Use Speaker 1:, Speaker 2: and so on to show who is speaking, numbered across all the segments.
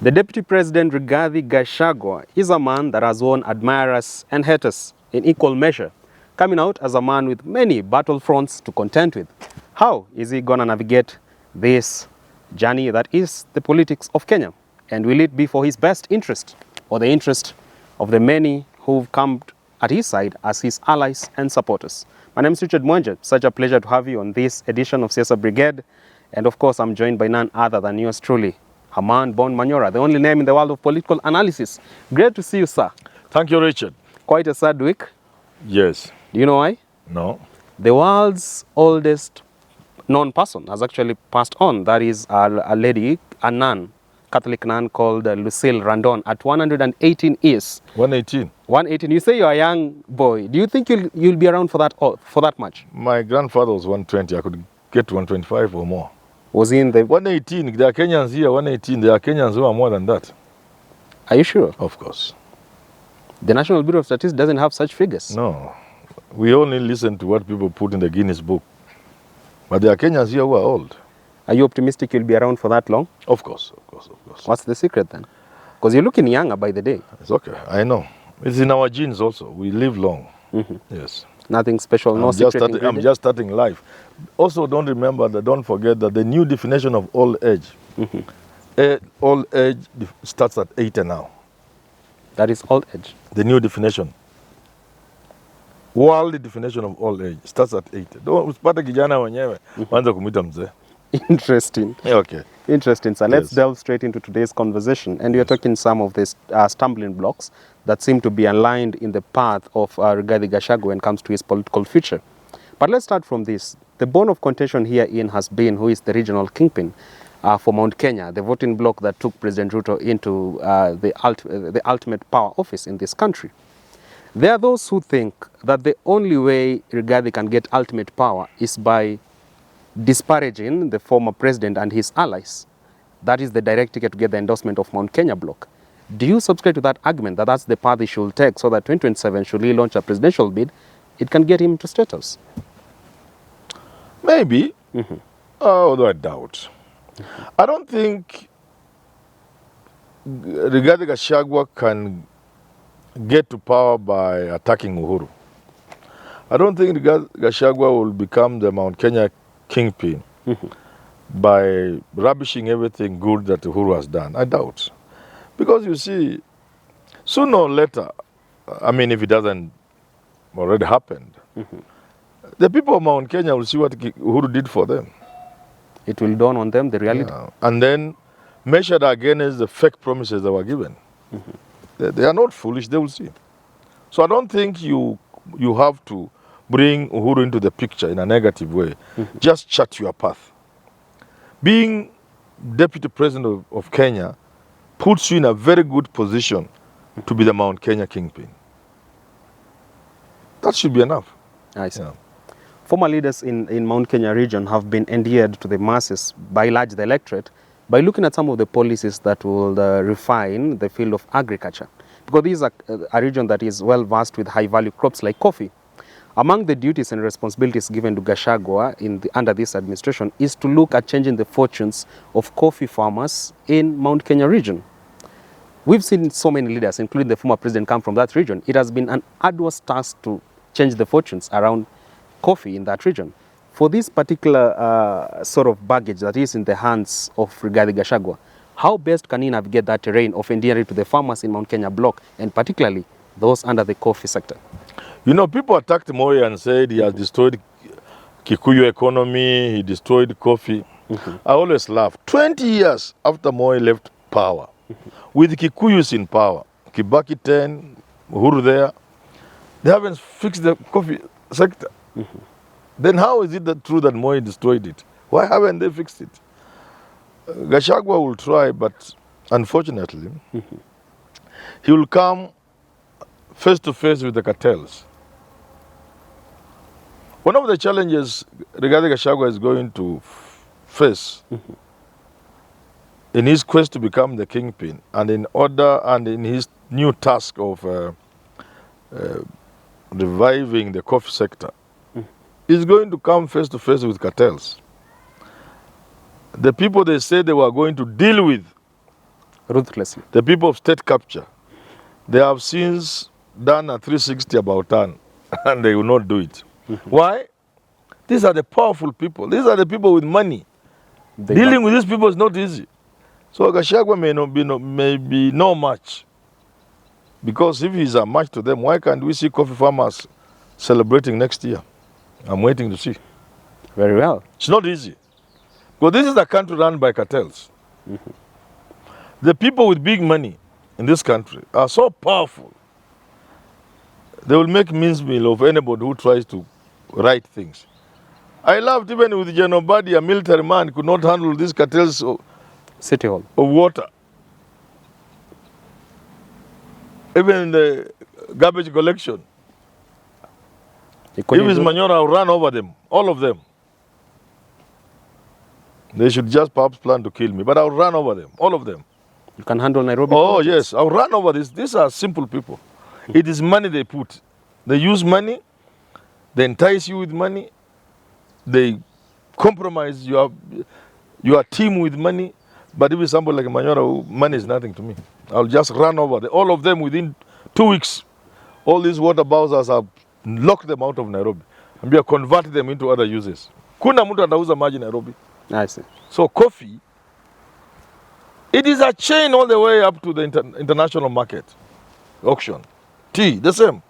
Speaker 1: The Deputy President Rigathi Gachagua is a man that has won admirers and haters in equal measure, coming out as a man with many battlefronts to contend with. How is he going to navigate this journey that is the politics of Kenya? And will it be for his best interest or the interest of the many who've come at his side as his allies and supporters? My name is Richard Mwenje. Such a pleasure to have you on this edition of Siasa Brigade. And of course, I'm joined by none other than yours truly, Herman Manyora, the only name in the world of political analysis. Great to see you, sir.
Speaker 2: Thank you, Richard.
Speaker 1: Quite a sad week.
Speaker 2: Yes.
Speaker 1: Do you know why?
Speaker 2: No.
Speaker 1: The world's oldest known person has actually passed on. That is a lady, a nun, Catholic nun called Lucille Randon at 118 years.
Speaker 2: 118.
Speaker 1: 118. You say you're a young boy. Do you think you'll be around for that much?
Speaker 2: My grandfather was 120. I could get to 125 or more.
Speaker 1: Was he in the...
Speaker 2: 118. There are Kenyans here, 118. There are Kenyans who are more than that.
Speaker 1: Are you sure?
Speaker 2: Of course.
Speaker 1: The National Bureau of Statistics doesn't have such figures.
Speaker 2: No. We only listen to what people put in the Guinness book. But there are Kenyans here who are old.
Speaker 1: Are you optimistic you'll be around for that long?
Speaker 2: Of course, of course, of course.
Speaker 1: What's the secret then? Because you're looking younger by the day.
Speaker 2: It's okay. I know. It's in our genes also. We live long.
Speaker 1: Mm-hmm.
Speaker 2: Yes.
Speaker 1: Nothing special, no secret ingredient?
Speaker 2: I'm just starting life. Also, don't forget that the new definition of old age, old age starts at 80 now.
Speaker 1: That is old age.
Speaker 2: The new definition. World definition of old age starts at 80. Don't usipate kijana wenyewe wanza kumuita mzee.
Speaker 1: Interesting.
Speaker 2: Okay.
Speaker 1: Interesting. So let's delve straight into today's conversation. And you're talking some of these stumbling blocks that seem to be aligned in the path of Rigathi Gachagua when it comes to his political future. But let's start from this. The bone of contention herein has been who is the regional kingpin for Mount Kenya, the voting bloc that took President Ruto into the ultimate power office in this country. There are those who think that the only way Rigathi can get ultimate power is by disparaging the former president and his allies. That is the direct ticket to get the endorsement of Mount Kenya bloc. Do you subscribe to that argument that that's the path he should take so that 2027, should he launch a presidential bid, it can get him into status?
Speaker 2: Maybe, although I doubt. I don't think Rigathi Gachagua can get to power by attacking Uhuru. I don't think Rigathi Gachagua will become the Mount Kenya Kingpin by rubbishing everything good that Uhuru has done. I doubt. Because you see, sooner or later, I mean, if it doesn't already happened, the people of Mount Kenya will see what Uhuru did for them.
Speaker 1: It will dawn on them, the reality.
Speaker 2: Yeah. And then measured against the fake promises that were given. They are not foolish, they will see. So I don't think you have to bring Uhuru into the picture in a negative way. Just chart your path. Being Deputy President of Kenya puts you in a very good position to be the Mount Kenya Kingpin. That should be enough.
Speaker 1: I see.
Speaker 2: Yeah.
Speaker 1: Former leaders in Mount Kenya region have been endeared to the masses, by large the electorate, by looking at some of the policies that will refine the field of agriculture. Because this is a region that is well versed with high-value crops like coffee. Among the duties and responsibilities given to Gachagua under this administration is to look at changing the fortunes of coffee farmers in Mount Kenya region. We've seen so many leaders, including the former president, come from that region. It has been an arduous task to change the fortunes around coffee in that region. For this particular sort of baggage that is in the hands of Rigathi Gachagua, how best can he navigate that terrain of endearing to the farmers in Mount Kenya bloc, and particularly those under the coffee sector?
Speaker 2: You know, people attacked Moi and said he has destroyed Kikuyu economy, he destroyed coffee. I always laugh. 20 years after Moi left power, with Kikuyus in power, Kibaki 10, Uhuru there, they haven't fixed the coffee sector. Then how is it true that Moi destroyed it? Why haven't they fixed it? Gachagua will try, but unfortunately, he will come face to face with the cartels. One of the challenges Rigathi Gachagua is going to face in his quest to become the kingpin and in his new task of reviving the coffee sector, is going to come face to face with cartels. The people they said they were going to deal with
Speaker 1: Ruthlessly.
Speaker 2: The people of state capture, they have since done a 360 about turn, and they will not do it. Why? These are the powerful people. These are the people with money. Dealing with these people is not easy. So Gachagua may be no match. Because if he's a match to them, why can't we see coffee farmers celebrating next year? I'm waiting to see.
Speaker 1: Very well.
Speaker 2: It's not easy. Because this is a country run by cartels. The people with big money in this country are so powerful. They will make mincemeal of anybody who tries to write things. I laughed even with Mudavadi, a military man, could not handle these cartels of
Speaker 1: City Hall.
Speaker 2: water. Even the garbage collection. If it's Manyora, I'll run over them, all of them. They should just perhaps plan to kill me, but I'll run over them, all of them.
Speaker 1: You can handle Nairobi.
Speaker 2: Oh,
Speaker 1: politics.
Speaker 2: yes, I'll run over this. These are simple people. It is money they put. They use money, they entice you with money, they compromise your team with money. But if it's somebody like Manyora, money is nothing to me. I'll just run over all of them within 2 weeks. All these water bowsers, I'll lock them out of Nairobi and be convert them into other uses. Kuna mtu atauza maji Nairobi.
Speaker 1: I see.
Speaker 2: So coffee, it is a chain all the way up to the international market. Auction. Tea, the same.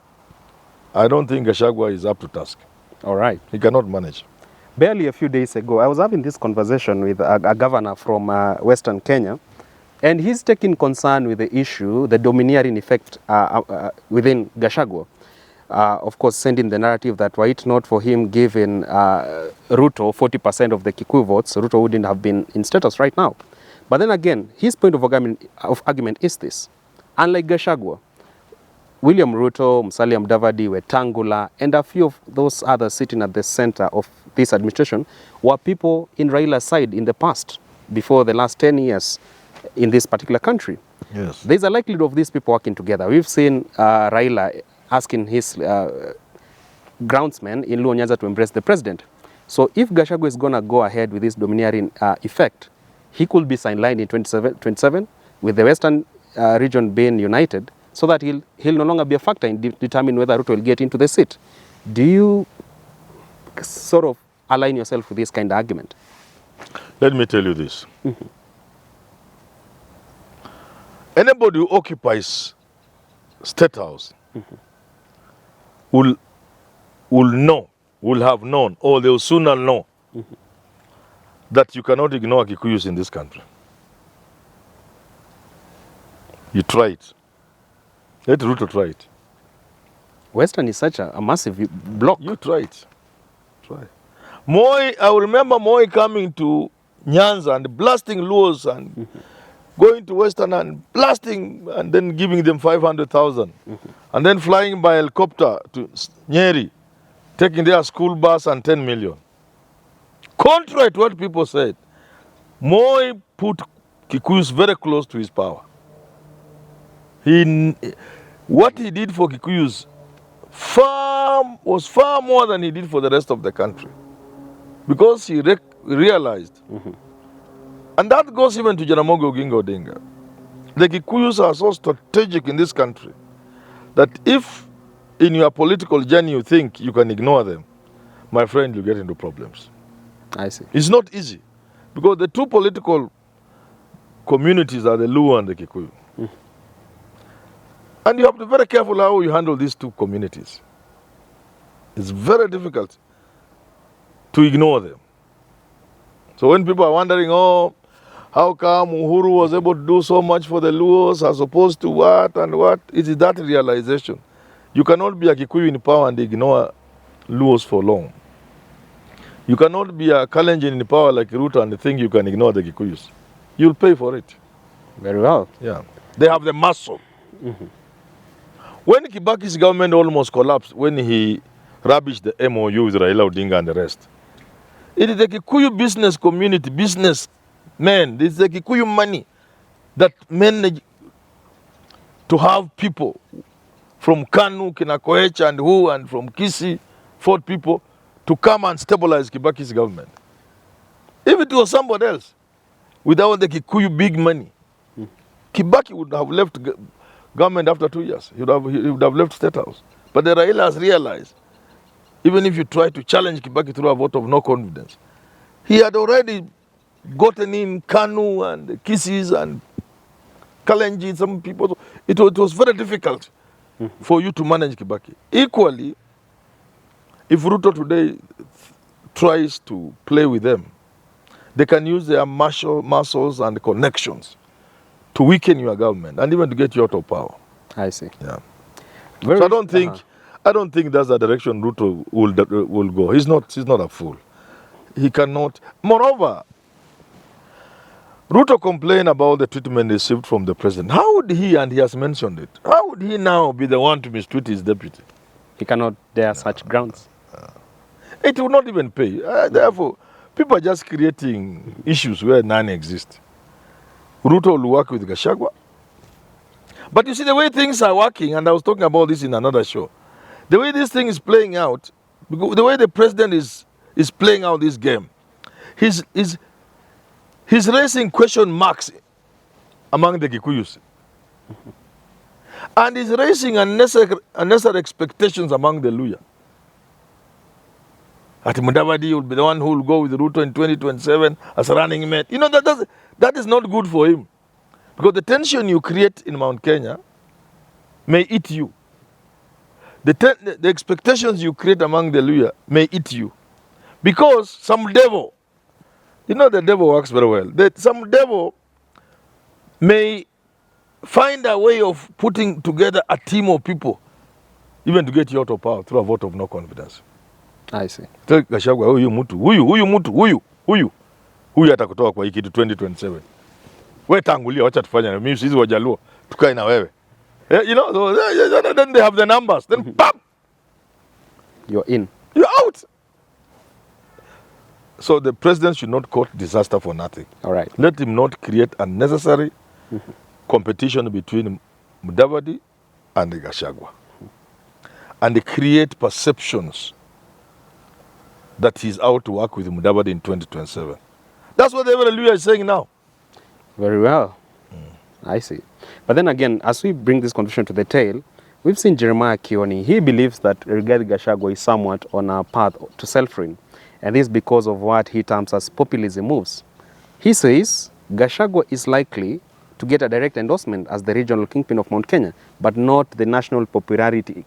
Speaker 2: I don't think Gachagua is up to task.
Speaker 1: All right.
Speaker 2: He cannot manage.
Speaker 1: Barely a few days ago, I was having this conversation with a governor from Western Kenya, and he's taking concern with the issue, the domineering effect within Gachagua. Of course, sending the narrative that were it not for him giving Ruto 40% of the Kikuyu votes, Ruto wouldn't have been in status right now. But then again, his point of argument is this. Unlike Gachagua, William Ruto, Musalia Mudavadi, Wetangula, and a few of those others sitting at the center of this administration were people in Raila's side in the past, before the last 10 years in this particular country.
Speaker 2: Yes.
Speaker 1: There's a likelihood of these people working together. We've seen Raila asking his groundsmen in Luo Nyanza to embrace the president. So if Gachagua is going to go ahead with this domineering effect, he could be sidelined in 2027 with the Western region being united, so that he'll no longer be a factor in determining whether Ruto will get into the seat. Do you sort of align yourself with this kind of argument?
Speaker 2: Let me tell you this. Anybody who occupies State House will have known, or they will sooner know, that you cannot ignore Kikuyus in this country. You try it. Let Ruto try it.
Speaker 1: Western is such a massive block.
Speaker 2: You try it. Try. Moi, I remember Moi coming to Nyanza and blasting Luos and going to Western and blasting and then giving them 500,000. And then flying by helicopter to Nyeri, taking their school bus and 10 million. Contrary to what people said, Moi put Kikuyus very close to his power. What he did for Kikuyus was far more than he did for the rest of the country. Because he realized, and that goes even to Jaramogi Oginga Odinga, the Kikuyus are so strategic in this country that if in your political journey you think you can ignore them, my friend, you get into problems.
Speaker 1: I see.
Speaker 2: It's not easy, because the two political communities are the Luo and the Kikuyu. And you have to be very careful how you handle these two communities. It's very difficult to ignore them. So when people are wondering, oh, how come Uhuru was able to do so much for the Luos as opposed to what and what, it is that realization. You cannot be a Kikuyu in power and ignore Luos for long. You cannot be a Kalenjin in power like Ruto and think you can ignore the Kikuyus. You'll pay for it.
Speaker 1: Very well.
Speaker 2: Yeah. They have the muscle. When Kibaki's government almost collapsed, when he rubbished the MOU with Raila Odinga and the rest, it is the Kikuyu business community, businessmen, it's the Kikuyu money that managed to have people from Kanu, Kinakoecha and from Kisii, Fort people, to come and stabilize Kibaki's government. If it was somebody else, without the Kikuyu big money, Kibaki would have left government after 2 years. He would have left State House. But the Raila has realized, even if you try to challenge Kibaki through a vote of no confidence, he had already gotten in Kanu and Kisses and Kalenji, some people. It was very difficult for you to manage Kibaki. Equally, if Ruto today tries to play with them, they can use their muscles and connections to weaken your government and even to get you out of power.
Speaker 1: I see.
Speaker 2: Yeah. So I don't think that's the direction Ruto will go. He's not a fool. He cannot. Moreover, Ruto complained about the treatment received from the president. How would he, and he has mentioned it, how would he now be the one to mistreat his deputy?
Speaker 1: He cannot dare such grounds.
Speaker 2: It will not even pay. Therefore, people are just creating issues where none exist. Ruto will work with Gachagua. But you see the way things are working, and I was talking about this in another show, the way this thing is playing out, the way the president is playing out this game, he's raising question marks among the Kikuyus. And he's raising unnecessary expectations among the Luya. That Mudavadi will be the one who will go with Ruto in 2027 as a running mate. You know, that is not good for him. Because the tension you create in Mount Kenya may eat you. The expectations you create among the Luya may eat you. Because some devil, you know the devil works very well, some devil may find a way of putting together a team of people even to get you out of power through a vote of no confidence.
Speaker 1: I see.
Speaker 2: Tell Gachagua, huyu atakutoa kwa hii kitu 2027. Wewe tangulia, wacha tufanye mimi sisi wajaluo tukae na wewe. You know, so then they have the numbers. Then bam,
Speaker 1: you're in.
Speaker 2: You're out. So the president should not court disaster for nothing.
Speaker 1: All right.
Speaker 2: Let him not create unnecessary competition between Mudavadi and Gachagua. And create perceptions that he's out to work with Mudavadi in 2027. That's what the Luya is saying now.
Speaker 1: Very well. I see. But then again, as we bring this conversation to the tail, we've seen Jeremiah Kioni. He believes that Rigathi Gachagua is somewhat on a path to self-ruin. And this is because of what he terms as populism moves. He says Gachagua is likely to get a direct endorsement as the regional kingpin of Mount Kenya, but not the national popularity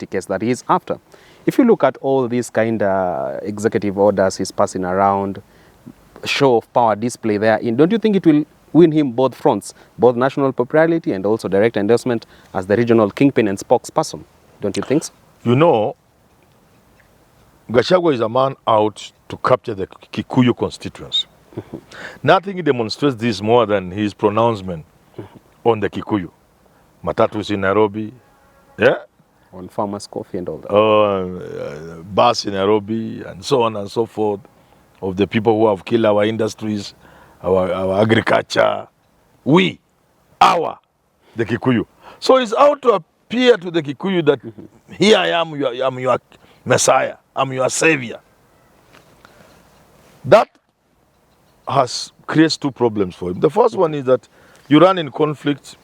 Speaker 1: case that he is after. If you look at all these kind of executive orders he's passing around, show of power display there, don't you think it will win him both fronts, both national popularity and also direct endorsement as the regional kingpin and spokesperson? Don't you think so?
Speaker 2: You know, Gachagua is a man out to capture the Kikuyu constituency. Nothing demonstrates this more than his pronouncement on the Kikuyu. Matatus in Nairobi, yeah?
Speaker 1: On farmers' coffee and all that.
Speaker 2: Bus in Nairobi and so on and so forth, of the people who have killed our industries, our agriculture. The Kikuyu. So it's out to appear to the Kikuyu that here I am, I'm your Messiah, I'm your Savior. That creates two problems for him. The first one is that you run in conflict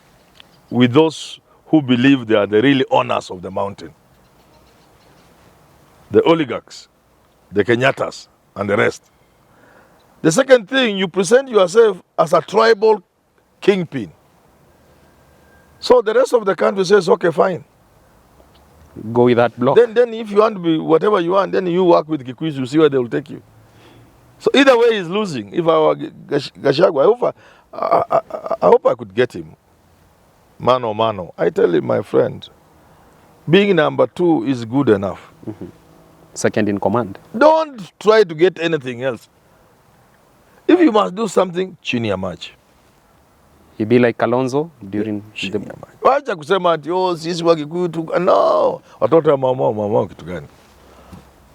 Speaker 2: with those who believe they are the really owners of the mountain. The oligarchs, the Kenyatas, and the rest. The second thing, you present yourself as a tribal kingpin. So the rest of the country says, okay, fine.
Speaker 1: Go with that block.
Speaker 2: Then if you want to be whatever you want, then you work with Kikuyus, you see where they will take you. So either way he's losing. If I were Gachagua, I hope I could get him. Mano. I tell him, my friend, being number 2 is good enough.
Speaker 1: Second in command.
Speaker 2: Don't try to get anything else. If you must do something, chini ya maji.
Speaker 1: He be like Kalonzo during
Speaker 2: the... Wacha kusema ati sisi wa Kikuyu tu. No. Watoto wa Mau kitu gani?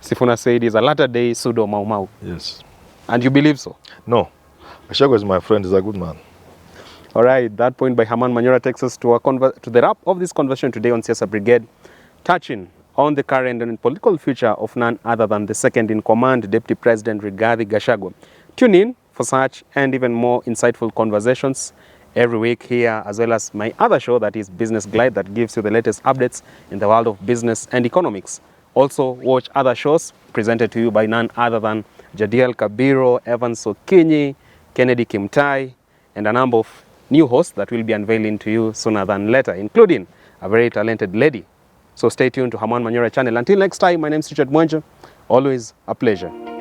Speaker 1: Sifuna said he's a latter day pseudo Mau.
Speaker 2: Yes.
Speaker 1: And you believe so?
Speaker 2: No. Gachagua is my friend, he's a good man.
Speaker 1: All right, that point by Herman Manyora takes us to the wrap of this conversation today on Siasa Brigade, touching on the current and political future of none other than the second in command, Deputy President Rigathi Gachagua. Tune in for such and even more insightful conversations every week here, as well as my other show that is Business Glide, that gives you the latest updates in the world of business and economics. Also watch other shows presented to you by none other than Jadiel Kabiro, Evan Sokinyi, Kennedy Kimtai, and a number of new hosts that will be unveiling to you sooner than later, including a very talented lady. So stay tuned to Herman Manyora channel. Until next time, my name is Richard Mwenjo. Always a pleasure.